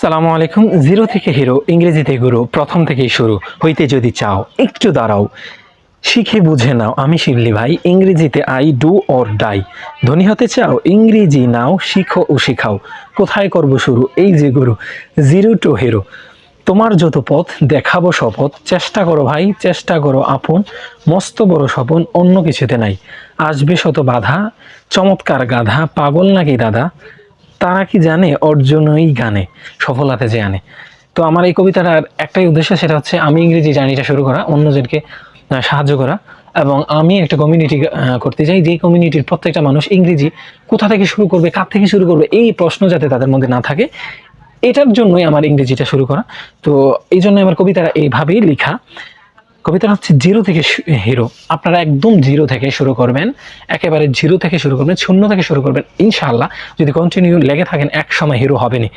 সালামু আলাইকুম। জিরো থেকে হিরো, ইংরেজিতে গুরু, প্রথম থেকেই শুরু হইতে যদি চাও একটু দাঁড়াও, শিখে বুঝে নাও আমি শিবলি ভাই, ইংরেজিতে আই ডু অর ডাই। ধনী হতে চাও ইংরেজি নাও, শিখো ও শিখাও, কোথায় করব শুরু এই যে গুরু, জিরো টু হিরো। তোমার যত পথ দেখাবো শপথ, চেষ্টা করো ভাই চেষ্টা করো আপন, মস্ত বড় স্বপন অন্য কিছুতে নাই। আসবে শত বাধা, চমৎকার গাধা, পাগল নাকি দাদা, তারা কি জানে অর্জনই গানে সফলতা যে আনে। তো আমার এই কবিতাটার একটাই উদ্দেশ্য, সেটা হচ্ছে আমি ইংরেজি জার্নিটা শুরু করা, অন্যজনকে সাহায্য করা, এবং আমি একটা কমিউনিটি করতে চাই, যে কমিউনিটির প্রত্যেকটা মানুষ ইংরেজি কোথা থেকে শুরু করবে, কার থেকে শুরু করবে, এই প্রশ্ন যাতে তাদের মধ্যে না থাকে, এটার জন্যই আমার ইংরেজিটা শুরু করা। তো এই জন্য আমার কবিতাটা এইভাবেই লেখা। কবিতাটা হচ্ছে জিরো থেকে হিরো। আপনারা একদম জিরো থেকে শুরু করবেন, একেবারে জিরো থেকে শুরু করবেন, শূন্য থেকে শুরু করবেন। ইনশাআল্লাহ যদি কন্টিনিউ লেগে থাকেন এক সময় হিরো হবেনই।